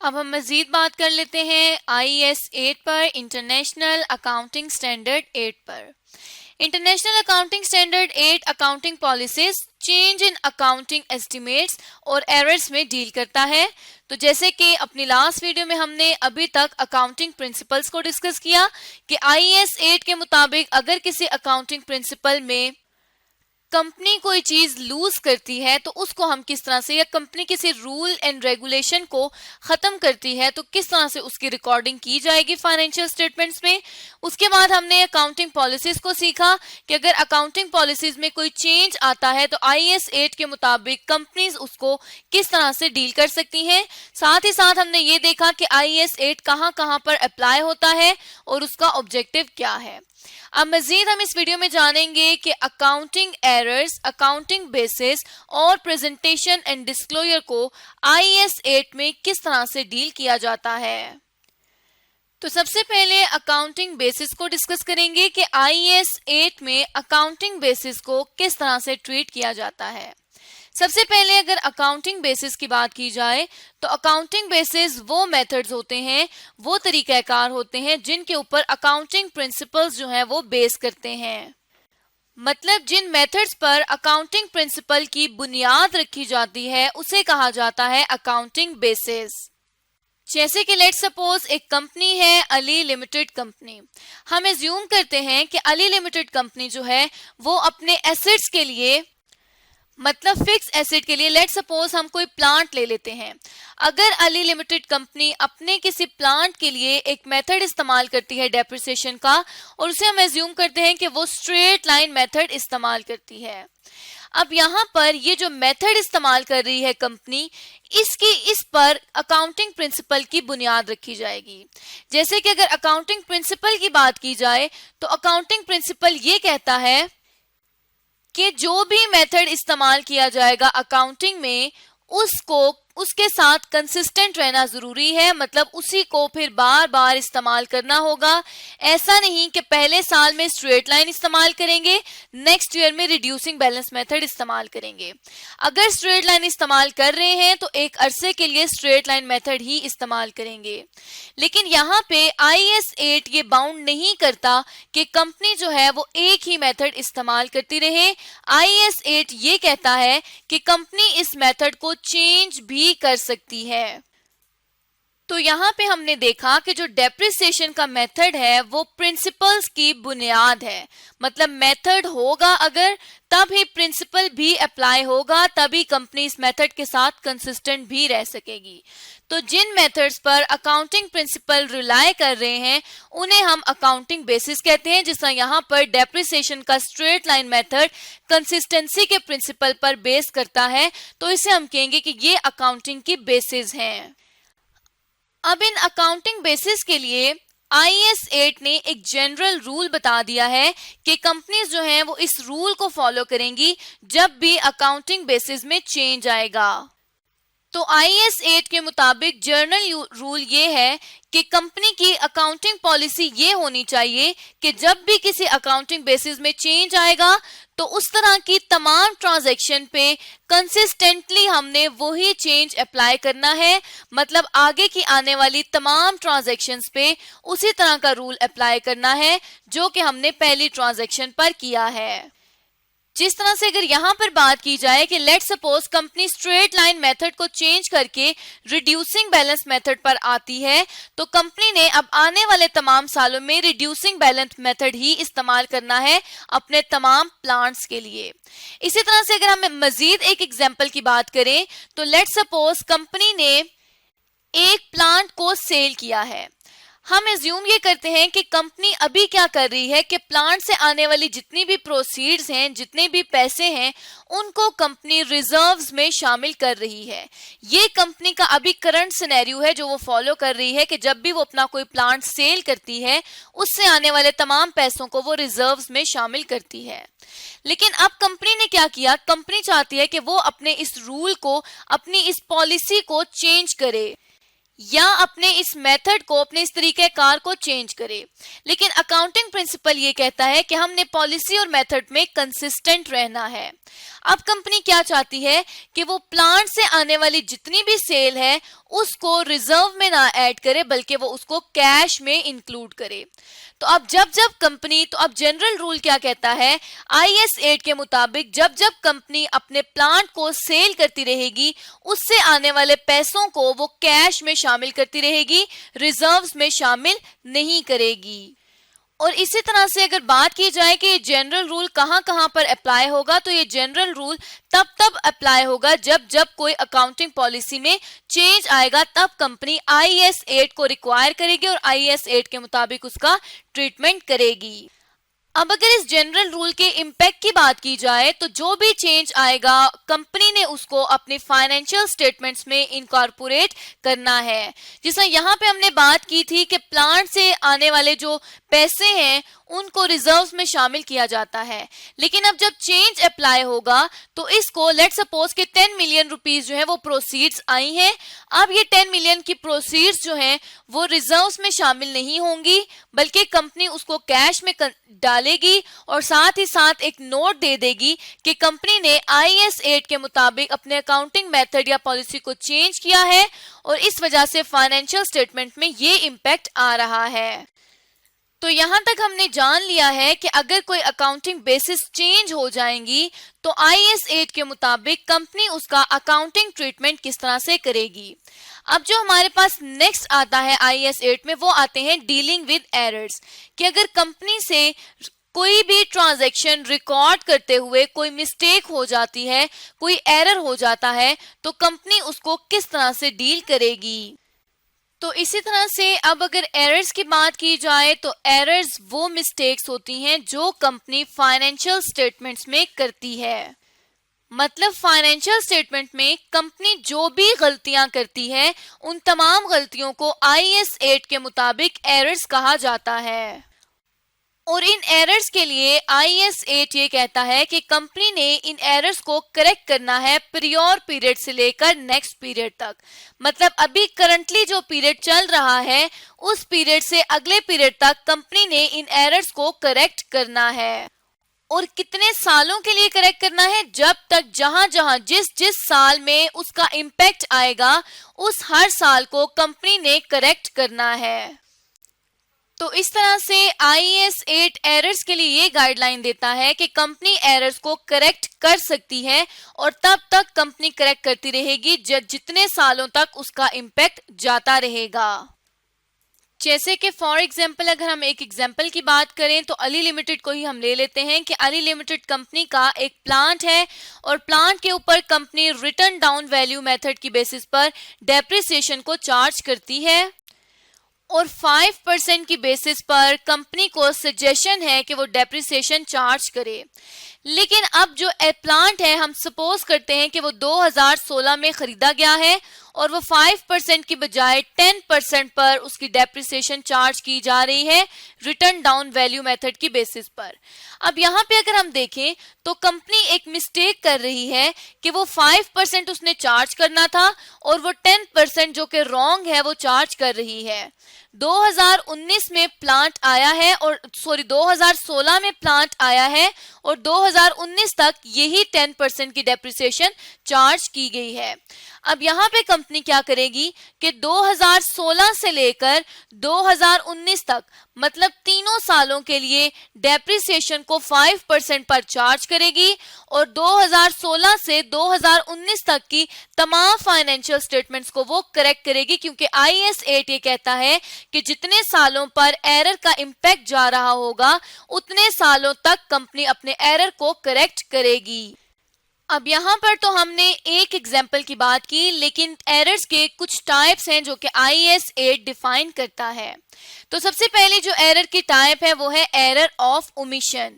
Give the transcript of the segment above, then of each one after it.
अब हम मजीद बात कर लेते हैं IAS 8 पर, इंटरनेशनल अकाउंटिंग स्टैंडर्ड 8 पर। International accounting standard 8 accounting policies, change in accounting estimates और एरर्स में डील करता है। तो जैसे कि अपनी लास्ट वीडियो में हमने अभी तक अकाउंटिंग प्रिंसिपल्स को डिस्कस किया कि IAS 8 के मुताबिक अगर किसी अकाउंटिंग प्रिंसिपल में कंपनी कोई चीज लूज करती है तो उसको हम किस तरह से, या कंपनी किसी रूल एंड रेगुलेशन को खत्म करती है तो किस तरह से उसकी रिकॉर्डिंग की जाएगी फाइनेंशियल स्टेटमेंट्स में। उसके बाद हमने अकाउंटिंग पॉलिसीज को सीखा कि अगर अकाउंटिंग पॉलिसीज में कोई चेंज आता है तो IAS 8 के मुताबिक कंपनीज उसको किस तरह से डील कर सकती हैं। साथ ही साथ हमने ये देखा कि IAS 8 कहां कहां पर अप्लाई होता है और उसका ऑब्जेक्टिव क्या है। अब मजीद हम इस वीडियो में जानेंगे कि अकाउंटिंग एरर्स, अकाउंटिंग बेसिस और प्रेजेंटेशन एंड डिस्क्लोजर को IAS 8 में किस तरह से डील किया जाता है। तो सबसे पहले अकाउंटिंग बेसिस को डिस्कस करेंगे कि IAS 8 में अकाउंटिंग बेसिस को किस तरह से ट्रीट किया जाता है। सबसे पहले अगर अकाउंटिंग बेसिस की बात की जाए तो अकाउंटिंग बेसिस वो मेथड्स होते हैं, वो तरीक़ाकार होते हैं जिनके ऊपर अकाउंटिंग प्रिंसिपल्स जो हैं वो बेस करते हैं। मतलब जिन मेथड्स पर अकाउंटिंग प्रिंसिपल की बुनियाद रखी जाती है उसे कहा जाता है अकाउंटिंग बेसिस। जैसे कि लेट्स सपोज एक कंपनी है अली लिमिटेड कंपनी। हम एज्यूम करते हैं कि अली लिमिटेड कंपनी जो है वो अपने एसेट्स के लिए, मतलब फिक्स एसेट के लिए, लेट्स सपोज हम कोई प्लांट ले लेते हैं। अगर अली लिमिटेड कंपनी अपने किसी प्लांट के लिए एक मेथड इस्तेमाल करती है डेप्रिसिएशन का, और उसे हम एज्यूम करते हैं कि वो स्ट्रेट लाइन मेथड इस्तेमाल करती है। अब यहाँ पर ये जो मेथड इस्तेमाल कर रही है कंपनी, इस पर अकाउंटिंग प्रिंसिपल की बुनियाद रखी जाएगी। जैसे कि अगर अकाउंटिंग प्रिंसिपल की बात की जाए तो अकाउंटिंग प्रिंसिपल ये कहता है कि जो भी मेथड इस्तेमाल किया जाएगा अकाउंटिंग में उसके साथ कंसिस्टेंट रहना जरूरी है। मतलब उसी को फिर बार बार इस्तेमाल करना होगा। ऐसा नहीं कि पहले साल में स्ट्रेट लाइन इस्तेमाल करेंगे, नेक्स्ट ईयर में रिड्यूसिंग बैलेंस मेथड इस्तेमाल करेंगे। अगर स्ट्रेट लाइन इस्तेमाल कर रहे हैं तो एक अरसे के लिए स्ट्रेट लाइन मेथड ही इस्तेमाल करेंगे। लेकिन यहाँ पे IAS 8 ये बाउंड नहीं करता कि कंपनी जो है वो एक ही मेथड इस्तेमाल करती रहे। IAS 8 ये कहता है कि कंपनी इस मेथड को चेंज भी कर सकती है। तो यहाँ पे हमने देखा कि जो डेप्रिसिएशन का मेथड है वो प्रिंसिपल्स की बुनियाद है। मतलब मेथड होगा अगर, तब ही प्रिंसिपल भी अप्लाई होगा, तभी कंपनी इस मेथड के साथ कंसिस्टेंट भी रह सकेगी। तो जिन मेथड्स पर अकाउंटिंग प्रिंसिपल रिलाय कर रहे हैं उन्हें हम अकाउंटिंग बेसिस कहते हैं। जिस तरह यहाँ पर डेप्रिसिएशन का स्ट्रेट लाइन मेथड कंसिस्टेंसी के प्रिंसिपल पर बेस करता है, तो इसे हम कहेंगे कि ये अकाउंटिंग की बेसिस हैं। अब इन अकाउंटिंग बेसिस के लिए IAS 8 ने एक जनरल रूल बता दिया है कि कंपनीज जो हैं वो इस रूल को फॉलो करेंगी जब भी अकाउंटिंग बेसिस में चेंज आएगा। तो IAS 8 के मुताबिक जनरल रूल ये है कि कंपनी की अकाउंटिंग पॉलिसी ये होनी चाहिए कि जब भी किसी अकाउंटिंग बेसिस में चेंज आएगा तो उस तरह की तमाम ट्रांजैक्शन पे कंसिस्टेंटली हमने वही चेंज अप्लाई करना है। मतलब आगे की आने वाली तमाम ट्रांजैक्शंस पे उसी तरह का रूल अप्लाई करना है जो कि हमने पहली ट्रांजैक्शन पर किया है। जिस तरह से अगर यहाँ पर बात की जाए कि let's suppose company straight line method को चेंज करके रिड्यूसिंग बैलेंस मेथड पर आती है, तो कंपनी ने अब आने वाले तमाम सालों में रिड्यूसिंग बैलेंस मेथड ही इस्तेमाल करना है अपने तमाम प्लांट्स के लिए। इसी तरह से अगर हम मजीद एक एग्जांपल की बात करें तो लेट्स सपोज कंपनी ने एक प्लांट को सेल किया है। हम एज्यूम ये करते हैं कि कंपनी अभी क्या कर रही है कि प्लांट से आने वाली जितनी भी प्रोसीड्स हैं, जितने भी पैसे हैं, उनको कंपनी रिजर्व्स में शामिल कर रही है। ये कंपनी का अभी करंट सिनेरियो है जो वो फॉलो कर रही है कि जब भी वो अपना कोई प्लांट सेल करती है उससे आने वाले तमाम पैसों को वो रिजर्व्स में शामिल करती है। लेकिन अब कंपनी ने क्या किया, कंपनी चाहती है कि वो अपने इस रूल को, अपनी इस पॉलिसी को चेंज करे। या अपने इस मेथड को, अपने इस तरीके कार को चेंज करे। लेकिन अकाउंटिंग प्रिंसिपल ये कहता है कि हमने पॉलिसी और मेथड में कंसिस्टेंट रहना है। अब कंपनी क्या चाहती है कि वो प्लांट से आने वाली जितनी भी सेल है उसको रिजर्व में ना ऐड करे, बल्कि वो उसको कैश में इंक्लूड करे। तो अब जब कंपनी, तो अब जनरल रूल क्या कहता है, IAS 8 के मुताबिक जब कंपनी अपने प्लांट को सेल करती रहेगी उससे आने वाले पैसों को वो कैश में शामिल करती रहेगी, रिजर्व्स में शामिल नहीं करेगी। और इसी तरह से अगर बात की जाए कि ये जनरल रूल कहां कहां पर अप्लाई होगा, तो ये जनरल रूल तब अप्लाई होगा जब कोई अकाउंटिंग पॉलिसी में चेंज आएगा, तब कंपनी IAS 8 को रिक्वायर करेगी और IAS 8 के मुताबिक उसका ट्रीटमेंट करेगी। अब अगर इस जनरल रूल के इम्पैक्ट की बात की जाए, तो जो भी चेंज आएगा कंपनी ने उसको अपने फाइनेंशियल स्टेटमेंट्स में इनकॉर्पोरेट करना है। जिसमें यहाँ पे हमने बात की थी कि प्लांट से आने वाले जो पैसे हैं उनको रिजर्व्स में शामिल किया जाता है। लेकिन अब जब चेंज अप्लाई होगा तो इसको लेट सपोज के 10 मिलियन रुपीस जो है वो प्रोसीड्स आई हैं। अब ये 10 मिलियन की प्रोसीड्स जो हैं वो रिजर्व्स में शामिल नहीं होंगी, बल्कि कंपनी उसको कैश में डालेगी और साथ ही साथ एक नोट दे देगी कि कंपनी ने IAS 8 के मुताबिक अपने अकाउंटिंग मेथड या पॉलिसी को चेंज किया है और इस वजह से फाइनेंशियल स्टेटमेंट में ये इम्पैक्ट आ रहा है। तो यहां तक हमने जान लिया है कि अगर कोई अकाउंटिंग बेसिस चेंज हो जाएंगी तो IAS 8 के मुताबिक कंपनी उसका अकाउंटिंग ट्रीटमेंट किस तरह से करेगी। अब जो हमारे पास नेक्स्ट आता है IAS 8 में, वो आते हैं डीलिंग विद एरर्स, कि अगर कंपनी से कोई भी ट्रांजैक्शन रिकॉर्ड करते हुए कोई मिस्टेक हो जाती है, कोई एरर हो जाता है, तो कंपनी उसको किस तरह से डील करेगी। तो इसी तरह से अब अगर एरर्स की बात की जाए तो एरर्स वो मिस्टेक्स होती हैं जो कंपनी फाइनेंशियल स्टेटमेंट्स में करती है। मतलब फाइनेंशियल स्टेटमेंट में कंपनी जो भी गलतियां करती है उन तमाम गलतियों को IAS 8 के मुताबिक एरर्स कहा जाता है। और इन एरर्स के लिए IAS 8 ये कहता है कि कंपनी ने इन एरर्स को करेक्ट करना है प्रियोर पीरियड से लेकर नेक्स्ट पीरियड तक। मतलब अभी करंटली जो पीरियड चल रहा है उस पीरियड से अगले पीरियड तक कंपनी ने इन एरर्स को करेक्ट करना है। और कितने सालों के लिए करेक्ट करना है, जब तक जहां जिस साल में उसका इम्पैक्ट आएगा उस हर साल को कंपनी ने करेक्ट करना है। तो इस तरह से IAS 8 एरर्स के लिए ये गाइडलाइन देता है कि कंपनी एरर्स को करेक्ट कर सकती है और तब तक कंपनी करेक्ट करती रहेगी जितने सालों तक उसका इम्पैक्ट जाता रहेगा। जैसे कि फॉर एग्जांपल अगर हम एक एग्जांपल की बात करें तो अली लिमिटेड को ही हम ले लेते हैं कि अली लिमिटेड कंपनी का एक प्लांट है और प्लांट के ऊपर company return down value method की बेसिस पर डेप्रिसिएशन को चार्ज करती है और 5% की बेसिस पर कंपनी को सजेशन है कि वो डेप्रिसिएशन चार्ज करे। लेकिन अब जो प्लांट है हम सपोज करते हैं कि वो 2016 में खरीदा गया है और वो 5% की बजाय 10% पर उसकी डेप्रिसिएशन चार्ज की जा रही है रिटर्न डाउन वैल्यू मेथड की बेसिस पर। अब यहाँ पे अगर हम देखें तो कंपनी एक मिस्टेक कर रही है कि वो 5% उसने चार्ज करना था और वो 10% जो कि रॉन्ग है वो चार्ज कर रही है। 2019 में प्लांट आया है और 2016 में प्लांट आया है और 2019 तक यही 10% की डेप्रिसिएशन चार्ज की गई है। अब यहाँ पे कंपनी क्या करेगी कि 2016 से लेकर 2019 तक मतलब तीनों सालों के लिए डेप्रिसिएशन को 5% पर चार्ज करेगी और 2016 से 2019 तक की तमाम फाइनेंशियल स्टेटमेंट्स को वो करेक्ट करेगी, क्योंकि IAS 8 ये कहता है कि जितने सालों पर एरर का इम्पैक्ट जा रहा होगा उतने सालों तक कंपनी अपने एरर को करेक्ट करेगी। अब यहाँ पर तो हमने एक एग्जाम्पल की बात की, लेकिन एरर्स के कुछ टाइप्स हैं जो कि IAS 8 डिफाइन करता है। तो सबसे पहले जो एरर की टाइप है वो है error of omission.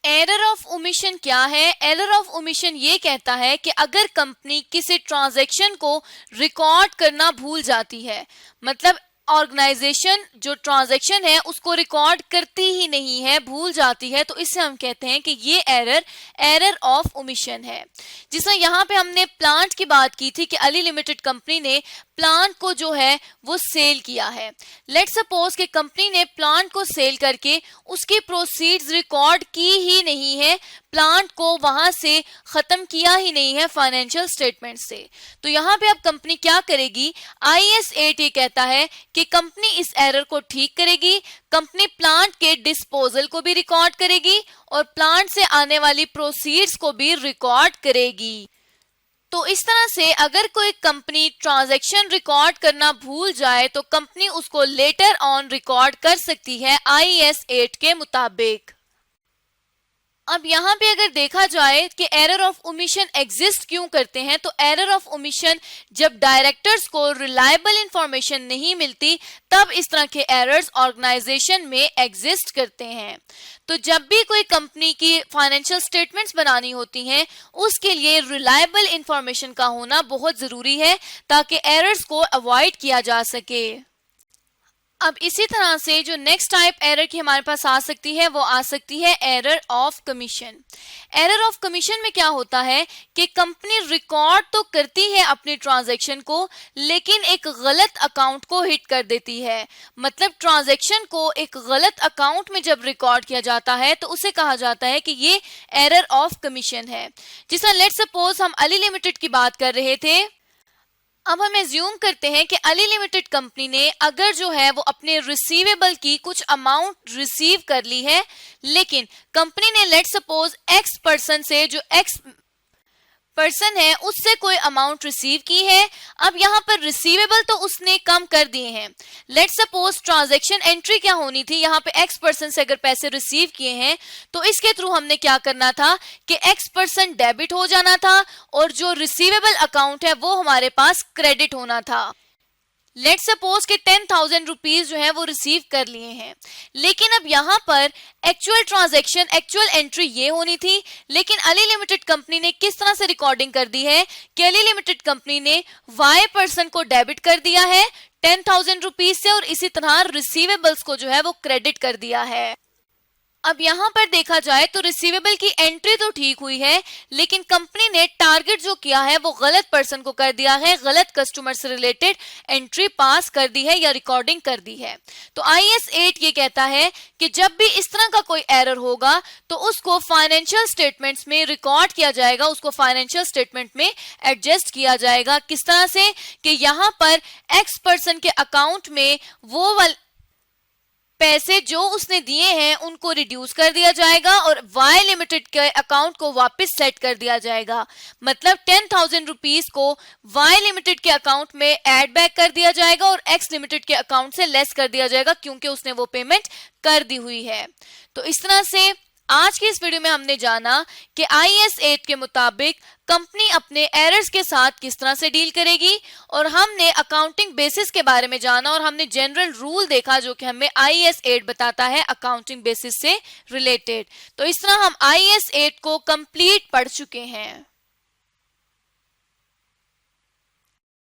Error of omission क्या है? एरर ऑफ ओमिशन ये कहता है कि अगर कंपनी किसी ट्रांजैक्शन को रिकॉर्ड करना भूल जाती है, मतलब ऑर्गेनाइजेशन जो ट्रांजैक्शन है उसको रिकॉर्ड करती ही नहीं है, भूल जाती है, तो इससे हम कहते हैं कि ये एरर ऑफ ओमिशन है। जिसमें यहाँ पे हमने प्लांट की बात की थी कि अली लिमिटेड कंपनी ने प्लांट को जो है वो सेल किया है। लेट सपोज कि कंपनी ने प्लांट को सेल करके उसकी प्रोसीड्स रिकॉर्ड की ही नहीं है, प्लांट को वहां से खत्म किया ही नहीं है फाइनेंशियल स्टेटमेंट से। तो यहाँ पे अब कंपनी क्या करेगी, IAS 8 ये कहता है कि कंपनी इस एरर को ठीक करेगी, कंपनी प्लांट के डिस्पोजल को भी रिकॉर्ड करेगी और प्लांट से आने वाली प्रोसीड्स को भी रिकॉर्ड करेगी। तो इस तरह से अगर कोई कंपनी ट्रांजैक्शन रिकॉर्ड करना भूल जाए तो कंपनी उसको लेटर ऑन रिकॉर्ड कर सकती है IAS 8 के मुताबिक। अब यहाँ पे अगर देखा जाए कि एरर ऑफ ओमिशन एग्जिस्ट क्यों करते हैं, तो एरर ऑफ ओमिशन जब डायरेक्टर्स को रिलायबल इंफॉर्मेशन नहीं मिलती तब इस तरह के एरर्स ऑर्गेनाइजेशन में एग्जिस्ट करते हैं। तो जब भी कोई कंपनी की फाइनेंशियल स्टेटमेंट्स बनानी होती हैं उसके लिए रिलायबल इंफॉर्मेशन का होना बहुत जरूरी है ताकि एरर्स को अवॉइड किया जा सके। अब इसी तरह से जो नेक्स्ट टाइप एरर की हमारे पास आ सकती है वो आ सकती है error of commission. Error of commission में क्या होता है कि कंपनी रिकॉर्ड तो करती है अपनी ट्रांजैक्शन को लेकिन एक गलत अकाउंट को हिट कर देती है। मतलब ट्रांजैक्शन को एक गलत अकाउंट में जब रिकॉर्ड किया जाता है तो उसे कहा जाता है कि ये एरर ऑफ कमीशन है। जिसमें लेट सपोज हम अली लिमिटेड की बात कर रहे थे, अब हम एज्यूम करते हैं कि अली लिमिटेड कंपनी ने अगर जो है वो अपने रिसीवेबल की कुछ अमाउंट रिसीव कर ली है लेकिन कंपनी ने लेट सपोज एक्स पर्सन से जो एक्स पर्सन है उससे कोई अमाउंट रिसीव की है। अब यहाँ पर रिसीवेबल तो उसने कम कर दिए हैं। लेट सपोज ट्रांजैक्शन एंट्री क्या होनी थी, यहाँ पे एक्स पर्सन से अगर पैसे रिसीव किए हैं तो इसके थ्रू हमने क्या करना था कि एक्स पर्सन डेबिट हो जाना था और जो रिसीवेबल अकाउंट है वो हमारे पास क्रेडिट होना था। लेट सपोज के 10,000 रुपीज जो है वो रिसीव कर लिए हैं लेकिन अब यहाँ पर एक्चुअल ट्रांजैक्शन एक्चुअल एंट्री ये होनी थी, लेकिन अली लिमिटेड कंपनी ने किस तरह से रिकॉर्डिंग कर दी है कि अली लिमिटेड कंपनी ने वाई पर्सन को डेबिट कर दिया है 10,000 रुपीज से और इसी तरह रिसीवेबल्स को जो है वो क्रेडिट कर दिया है। अब यहाँ पर देखा जाए तो रिसीवेबल की एंट्री तो ठीक हुई है लेकिन कंपनी ने टारगेट जो किया है वो गलत पर्सन को कर दिया है, गलत कस्टमर से रिलेटेड एंट्री पास कर दी है या रिकॉर्डिंग कर दी है। तो IAS 8 ये कहता है कि जब भी इस तरह का कोई एरर होगा तो उसको फाइनेंशियल स्टेटमेंट्स में रिकॉर्ड किया जाएगा, उसको फाइनेंशियल स्टेटमेंट में एडजस्ट किया जाएगा। किस तरह से कि यहाँ पर एक्स पर्सन के अकाउंट में वो पैसे जो उसने दिए हैं उनको रिड्यूस कर दिया जाएगा और वाई लिमिटेड के अकाउंट को वापस सेट कर दिया जाएगा। मतलब 10,000 रुपीज को वाई लिमिटेड के अकाउंट में ऐड बैक कर दिया जाएगा और एक्स लिमिटेड के अकाउंट से लेस कर दिया जाएगा क्योंकि उसने वो पेमेंट कर दी हुई है। तो इस तरह से आज की इस वीडियो में हमने जाना कि IAS 8 के मुताबिक कंपनी अपने एरर्स के साथ किस तरह से डील करेगी और हमने अकाउंटिंग बेसिस के बारे में जाना और हमने जनरल रूल देखा जो कि हमें IAS 8 बताता है अकाउंटिंग बेसिस से रिलेटेड। तो इस तरह हम IAS 8 को कंप्लीट पढ़ चुके हैं।